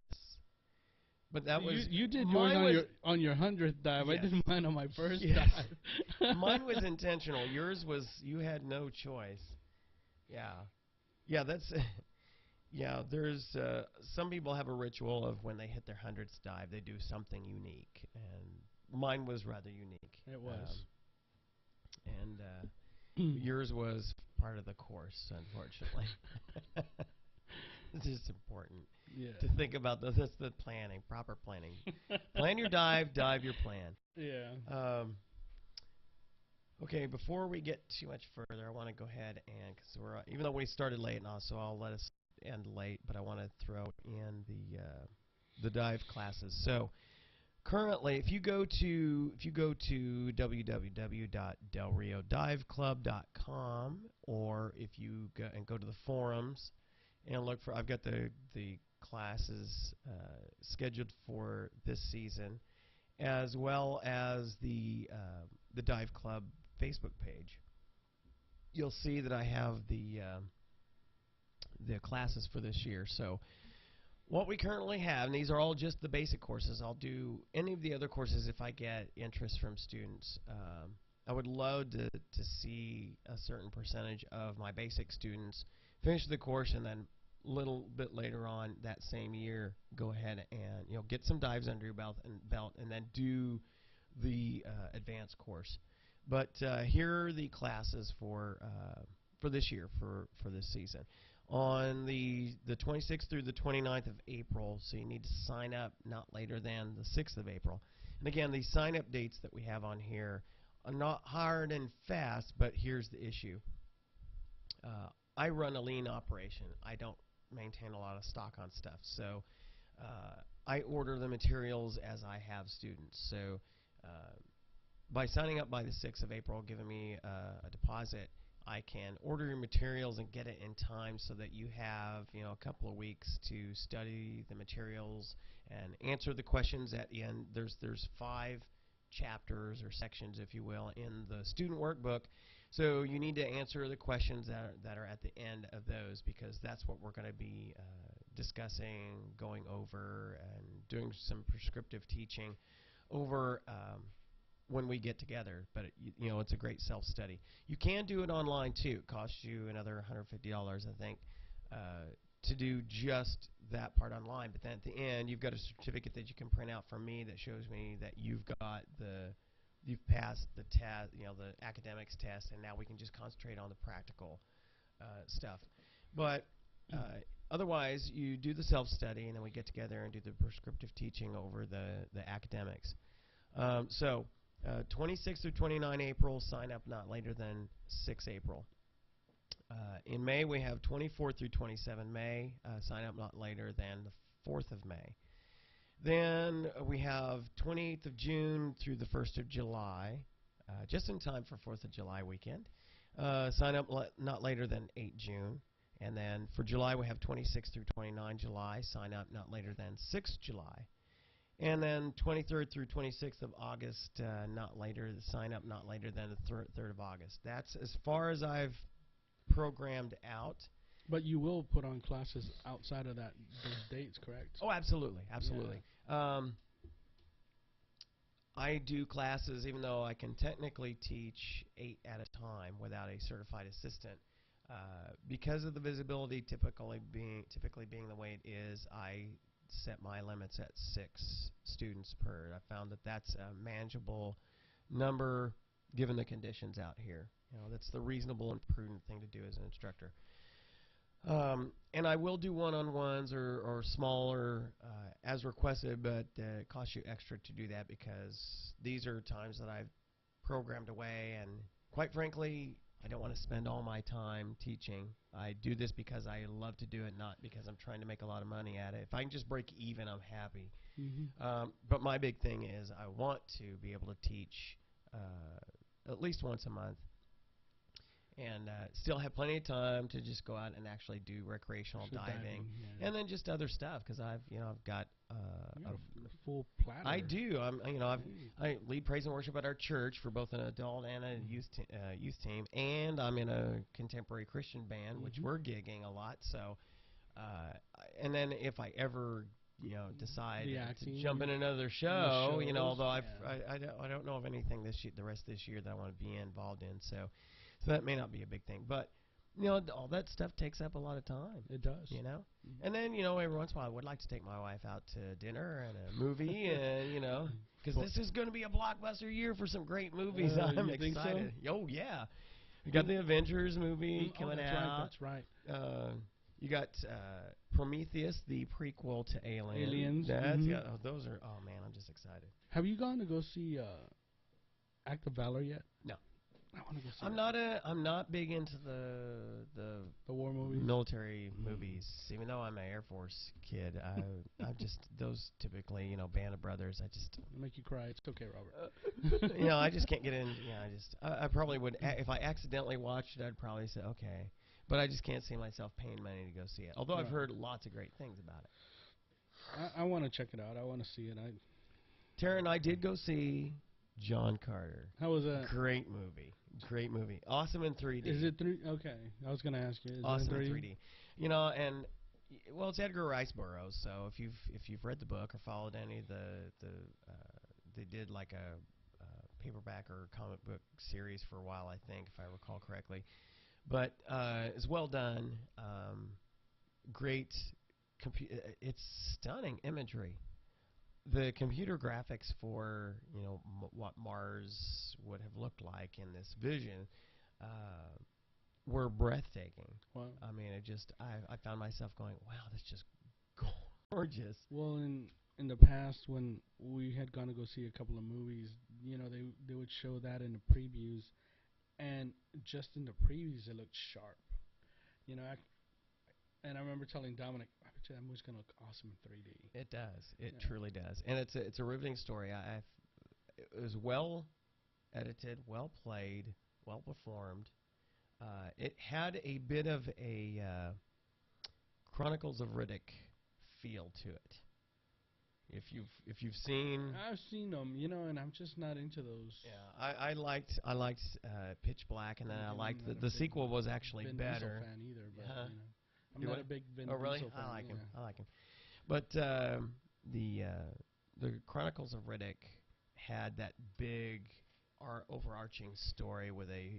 But that was you did yours on your 100th dive. Yes. I did mine on my first Yes. dive. Mine was intentional. Yours was you had no choice. Yeah. Yeah, that's yeah, there's some people have a ritual of when they hit their 100th dive, they do something unique, and mine was rather unique. It was. And yours was part of the course, unfortunately. It's just important to think about this. That's the planning, proper planning. Plan your dive, dive your plan. Yeah. Okay, before we get too much further, I want to go ahead and, because even though we started late now, so I'll let us end late, but I want to throw in the dive classes. So currently, if you go to www.delriodiveclub.com, or if you go to the forums and look for, I've got the classes scheduled for this season, as well as the dive club Facebook page. You'll see that I have the classes for this year. So what we currently have, and these are all just the basic courses. I'll do any of the other courses if I get interest from students. I would love to see a certain percentage of my basic students finish the course, and then a little bit later on that same year go ahead and get some dives under your belt, and then do the advanced course. But here are the classes for this year, for this season. On the 26th through the 29th of April, so you need to sign up not later than the 6th of April. And again, the sign-up dates that we have on here are not hard and fast, but here's the issue. I run a lean operation. I don't maintain a lot of stock on stuff, so I order the materials as I have students. So by signing up by the 6th of April, giving me a deposit, I can order your materials and get it in time so that you have, a couple of weeks to study the materials and answer the questions at the end. There's 5 chapters or sections, if you will, in the student workbook. So you need to answer the questions that are at the end of those, because that's what we're going to be discussing, going over, and doing some prescriptive teaching over when we get together. But it's a great self-study. You can do it online too. It costs you another $150, I think, to do just that part online. But then at the end, you've got a certificate that you can print out from me that shows me that you've passed the test, the academics test, and now we can just concentrate on the practical stuff. But otherwise, you do the self-study, and then we get together and do the prescriptive teaching over the academics. So 26 through 29 April, sign up not later than 6 April. In May, we have 24 through 27 May, sign up not later than the 4th of May. Then we have 28th of June through the 1st of July, just in time for 4th of July weekend. Sign up not later than 8 June. And then for July, we have 26 through 29 July, sign up not later than 6 July. And then 23rd through 26th of August, sign up not later than the 3rd of August. That's as far as I've programmed out. But you will put on classes outside of those dates, correct? Oh, absolutely, absolutely. Yeah. I do classes, even though I can technically teach 8 at a time without a certified assistant. Because of the visibility typically being the way it is, I set my limits at 6 students per. I found that that's a manageable number given the conditions out here. That's the reasonable and prudent thing to do as an instructor. And I will do one-on-ones or smaller as requested, but it costs you extra to do that because these are times that I've programmed away, and quite frankly, I don't want to spend all my time teaching. I do this because I love to do it, not because I'm trying to make a lot of money at it. If I can just break even, I'm happy. Mm-hmm. But my big thing is I want to be able to teach at least once a month, and still have plenty of time to just go out and actually do recreational diving, yeah. and then just other stuff, because I've got a full platter. I do. I lead praise and worship at our church for both an adult and a youth team, and I'm in a contemporary Christian band, which we're gigging a lot. So, and then if I ever decide to jump in another show, although I don't know of anything the rest of this year that I want to be involved in, so that may not be a big thing, but all that stuff takes up a lot of time. It does. And then every once in a while I would like to take my wife out to dinner and a movie, and because this is going to be a blockbuster year for some great movies. I'm you excited. Think so? Oh yeah, we got the Avengers movie coming out. That's right. You got Prometheus, the prequel to Aliens. Those are. Oh man, I'm just excited. Have you gone to go see Act of Valor yet? No. I want to go see I'm not big into the war movies, military movies. Even though I'm an Air Force kid, I've just those typically Band of Brothers. I just make you cry. It's okay, Robert. I just can't get in. I probably would if I accidentally watched it. I'd probably say okay, but I just can't see myself paying money to go see it. Although I've heard lots of great things about it. I want to check it out. I want to see it. Tara and I did go see John Carter. How was that? Great movie. Great movie. Awesome in 3D. Is it 3D? Okay. I was going to ask you. Is awesome it in 3D. And well, it's Edgar Rice Burroughs. So if you've read the book or followed any of they did like a paperback or comic book series for a while, I think, if I recall correctly. But it's well done. Great. It's stunning imagery. The computer graphics for what Mars would have looked like in this vision were breathtaking. Wow. I mean, I found myself going, wow, that's just gorgeous. Well, in the past when we had gone to go see a couple of movies, they would show that in the previews, and just in the previews it looked sharp. And I remember telling Dominic, I bet you that movie's going to look awesome in 3D. It does. It truly does. And it's a riveting story. It was well edited, well played, well performed. It had a bit of a Chronicles of Riddick feel to it. If you've seen, I've seen them, and I'm just not into those. yeah, I liked Pitch Black, and then I liked the sequel was actually Vin better. Diesel fan either, but I'm You not what? a big Vin Oh really? Diesel fan. I like him. Yeah. I like him. But the Chronicles of Riddick had that big overarching story with a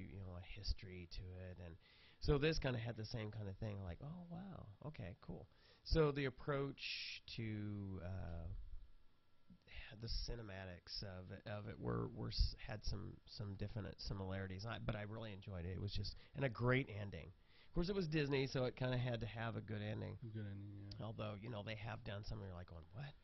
history to it, and so this kind of had the same kind of thing. Like, oh wow, okay, cool. So the approach to the cinematics of it had some definite similarities, but I really enjoyed it. It was just and a great ending. Of course, it was Disney, so it kind of had to have a good ending. Good ending, yeah. Although they have done something you're like going what,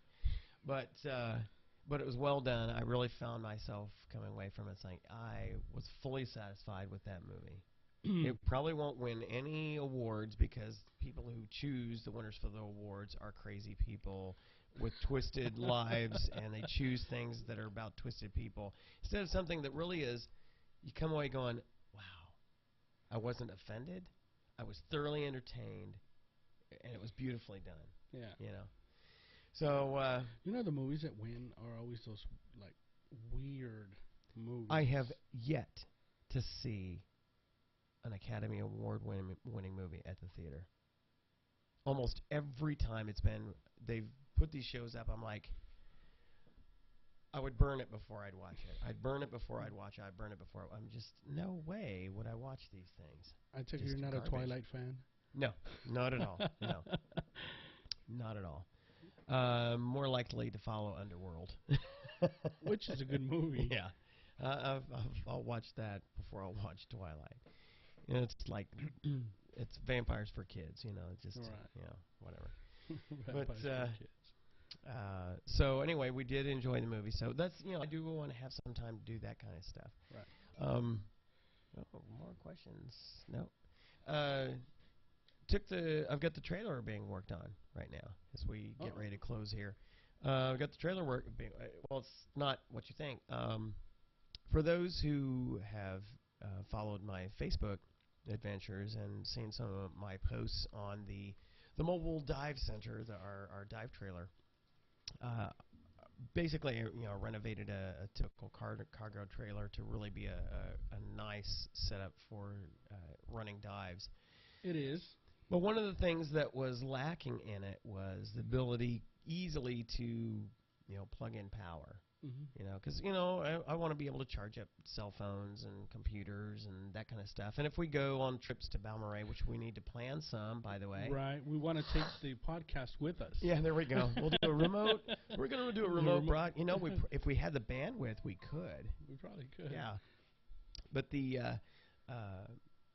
but it was well done. I really found myself coming away from it saying I was fully satisfied with that movie. It probably won't win any awards because people who choose the winners for the awards are crazy people with twisted lives, and they choose things that are about twisted people instead of something that really is. You come away going, wow, I wasn't offended. I was thoroughly entertained, and it was beautifully done. Yeah. So the movies that win are always those like weird movies. I have yet to see an Academy Award winning movie at the theater. Almost every time they've put these shows up, I'm like, I would burn it before I'd watch it. I'd burn it before I'd watch it. I'd burn it before. I'm just, no way would I watch these things. I take it you're not a Twilight fan? No, not at all. No, not at all. More likely to follow Underworld. Which is a good movie. Yeah. I'll watch that before I'll watch Twilight. It's like, it's vampires for kids, just, right. Whatever. Vampires for kids. So anyway, we did enjoy the movie. So that's, I do want to have some time to do that kind of stuff. Right. More questions? No. I've got the trailer being worked on right now as we get ready to close here. I've got the trailer being, well, it's not what you think. For those who have followed my Facebook adventures and seen some of my posts on the mobile dive center, our dive trailer, basically, renovated a typical cargo trailer to really be a nice setup for running dives. It is. But one of the things that was lacking in it was the ability easily to, plug in power. Mm-hmm. Because, I want to be able to charge up cell phones and computers and that kind of stuff. And if we go on trips to Balmoral, which we need to plan some, by the way. Right. We want to take the podcast with us. Yeah, there we go. We'll do a remote. We're going to do a remote broad. If we had the bandwidth, we could. We probably could. Yeah. But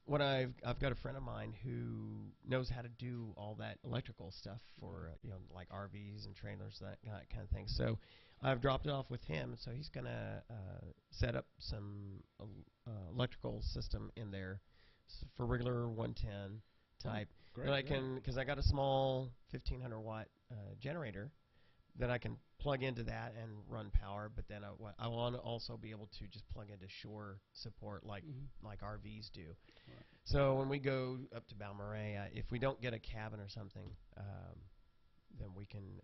what I've got a friend of mine who knows how to do all that electrical stuff for like RVs and trailers, that kind of thing. So I've dropped it off with him, so he's gonna set up some electrical system in there for regular 110 type. Great, that I can, because I got a small 1500 watt generator that I can plug into that and run power, but then I want to also be able to just plug into shore support like RVs do. Right. So when we go up to Balmoral, if we don't get a cabin or something, then we can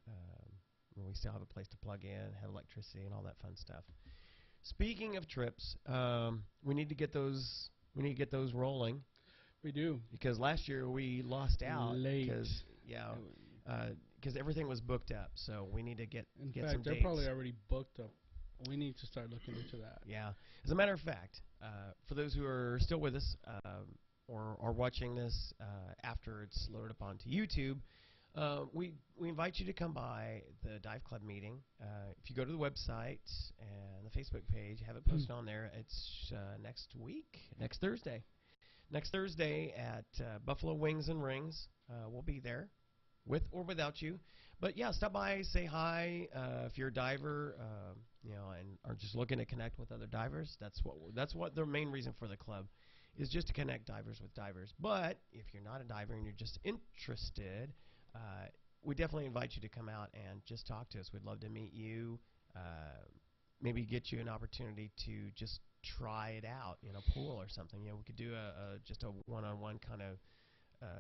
we still have a place to plug in, have electricity, and all that fun stuff. Speaking of trips, we need to get those rolling. We do, because last year we lost out because everything was booked up. So we need to get in fact, some dates. They're probably already booked up. We need to start looking into that. Yeah. As a matter of fact, for those who are still with us or are watching this after it's loaded up onto YouTube, we invite you to come by the Dive Club meeting. If you go to the website and the Facebook page, have it posted on there. It's next Thursday. Next Thursday at Buffalo Wings and Rings. We'll be there, with or without you. But yeah, stop by, say hi. If you're a diver, and are just looking to connect with other divers, that's what the main reason for the club is, just to connect divers with divers. But if you're not a diver and you're just interested, we definitely invite you to come out and just talk to us. We'd love to meet you. Maybe get you an opportunity to just try it out in a pool or something. We could do just a one-on-one kind of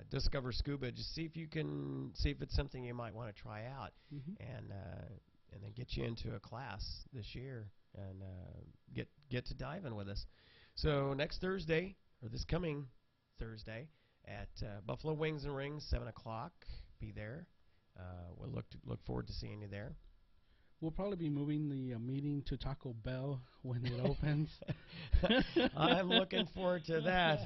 discover scuba. Just see if it's something you might want to try out, and then get you into a class this year and get to diving with us. So next Thursday, or this coming Thursday, at Buffalo Wings and Rings, 7 o'clock. Be there. We'll look forward to seeing you there. We'll probably be moving the meeting to Taco Bell when it opens. I'm looking forward to that.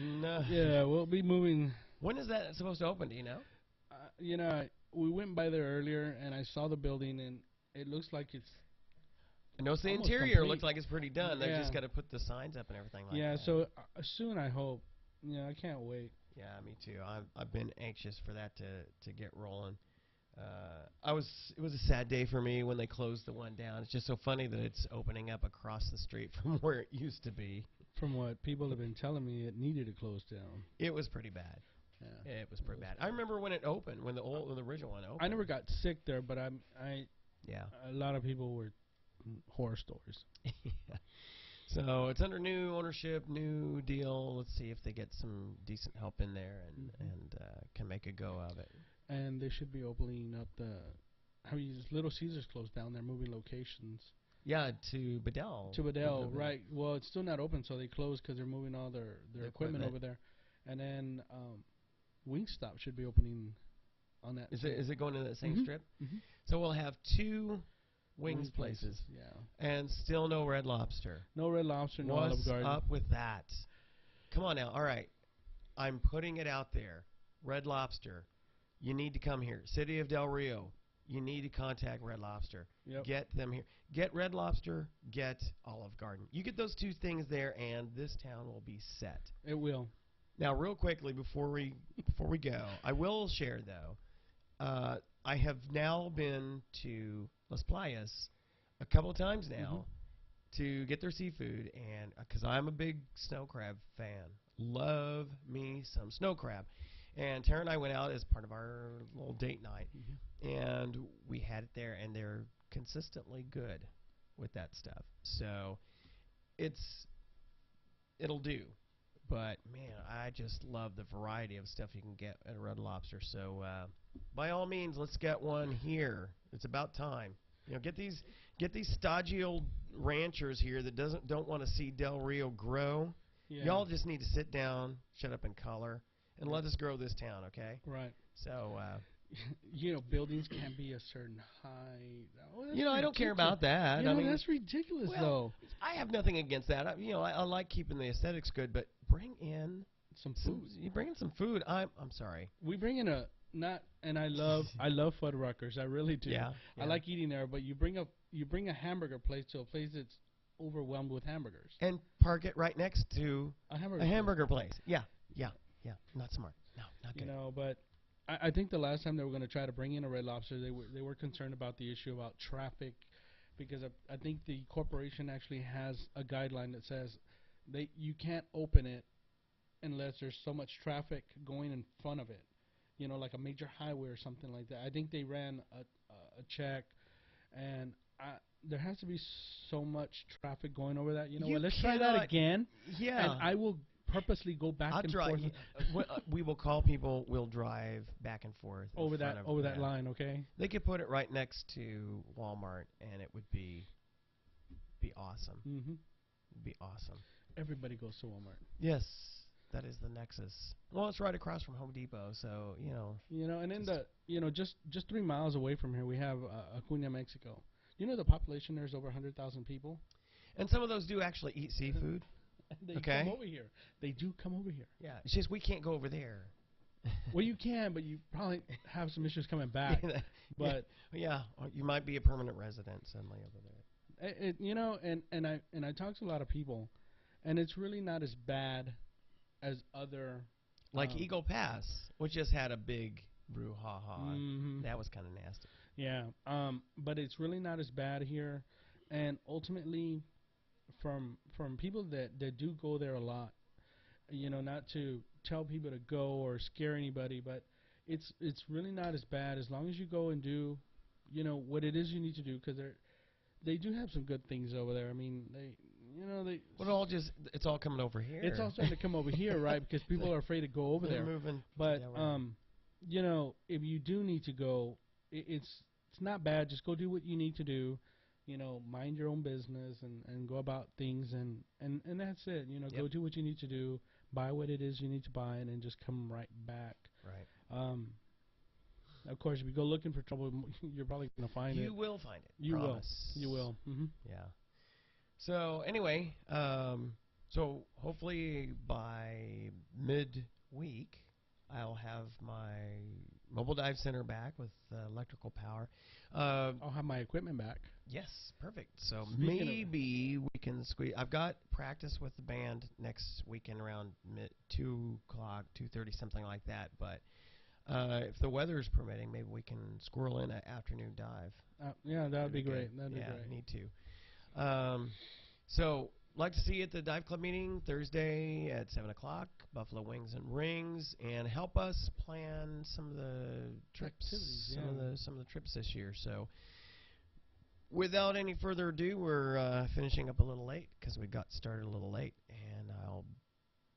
No. Yeah, we'll be moving. When is that supposed to open? Do you know? We went by there earlier, and I saw the building, and it looks like it's. I know the interior complete. Looks like it's pretty done. They've just got to put the signs up and everything like that. Yeah, so soon I hope. I can't wait. Yeah, me too. I've been anxious for that to get rolling. It was a sad day for me when they closed the one down. It's just so funny that it's opening up across the street from where it used to be. From what people have been telling me, it needed to close down. It was pretty bad. Yeah, it was pretty bad. I remember when it opened, when the original one opened. I never got sick there, but yeah. A lot of people were horror stories. Yeah. So it's under new ownership, new deal. Let's see if they get some decent help in there and can make a go of it. And they should be opening up Little Caesars closed down. They're moving locations. Yeah, to Bedell. To Bedell, right. Well, it's still not open, so they closed because they're moving all their equipment over there. And then Wingstop should be opening on that. Is it going to that same strip? So we'll have 2 wings places. Yeah. And still no Red Lobster. No Red Lobster, no Olive Garden. What's up with that? Come on now. All right. I'm putting it out there. Red Lobster, you need to come here. City of Del Rio, you need to contact Red Lobster. Yep. Get them here. Get Red Lobster, get Olive Garden. You get those 2 things there, and this town will be set. It will. Now, real quickly, before we go, I will share, though, I have now been to Las Playas a couple of times now to get their seafood, and because I'm a big snow crab fan. Love me some snow crab. And Tara and I went out as part of our little date night, and we had it there, and they're consistently good with that stuff. So it'll do. But, man, I just love the variety of stuff you can get at a Red Lobster. So, by all means, let's get one here. It's about time. Get these stodgy old ranchers here that don't want to see Del Rio grow. Yeah. Y'all just need to sit down, shut up and color, and let us grow this town, okay? Right. So, buildings can't be a certain height. I don't care about that. I mean, that's ridiculous, though. I have nothing against that. I like keeping the aesthetics good, but bring in some food. You bring in some food. I'm sorry. We bring in I love Fuddruckers. I really do. Yeah. I like eating there, but you bring a hamburger place to a place that's overwhelmed with hamburgers. And park it right next to a hamburger place. Yeah. Not smart. No, not good. But I think the last time they were going to try to bring in a Red Lobster, they were concerned about the issue about traffic, because I think the corporation actually has a guideline that says you can't open it unless there's so much traffic going in front of it, like a major highway or something like that. I think they ran a check, and there has to be so much traffic going over that. Let's try that again. Yeah. And I will purposely go back and forth. We will call people. We'll drive back and forth over that line. Okay. They could put it right next to Walmart, and it would be awesome. It'd be awesome. Everybody goes to Walmart. Yes, that is the nexus. Well, it's right across from Home Depot, so and in just 3 miles away from here, we have Acuña, Mexico. The population there is over 100,000 people. And some of those do actually eat seafood. They come over here. They do come over here. Yeah, it's just we can't go over there. Well, you can, but you probably have some issues coming back. But you might be a permanent resident suddenly over there. And I talk to a lot of people, and it's really not as bad as other. Like Eagle Pass, which just had a big brouhaha. That was kind of nasty. Yeah, but it's really not as bad here, and ultimately, from people that do go there a lot, not to tell people to go or scare anybody, but it's really not as bad as long as you go and do, what it is you need to do, because they do have some good things over there. I mean, it's all coming over here. It's all starting to come over here, right? Because people are afraid to go over there. Moving. But Yeah, right. if you do need to go, it's not bad. Just go do what you need to do. Mind your own business and go about things and that's it. Go do what you need to do. Buy what it is you need to buy, and then just come right back. Right. Of course, if you go looking for trouble, you're probably going to find it. You will find it. You promise. will. You will. Mm-hmm. Yeah. So anyway, so hopefully by midweek, I'll have my mobile dive center back with electrical power. I'll have my equipment back. Yes, perfect. So maybe we can squeeze. I've got practice with the band next weekend around 2 o'clock, 2:30, something like that. But if the weather is permitting, maybe we can squirrel in an afternoon dive. Yeah, that would be great. That'd be great. Yeah, need to. So, like to see you at the Dive Club meeting Thursday at 7 o'clock, Buffalo Wings and Rings, and help us plan some of the trips, some of the trips this year. So, without any further ado, we're finishing up a little late because we got started a little late, and I'll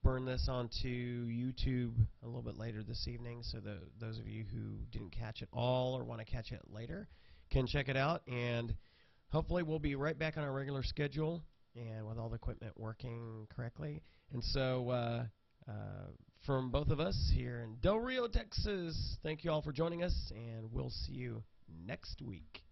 burn this onto YouTube a little bit later this evening, so those of you who didn't catch it all or want to catch it later can check it out, and hopefully we'll be right back on our regular schedule and with all the equipment working correctly. And so from both of us here in Del Rio, Texas, thank you all for joining us, and we'll see you next week.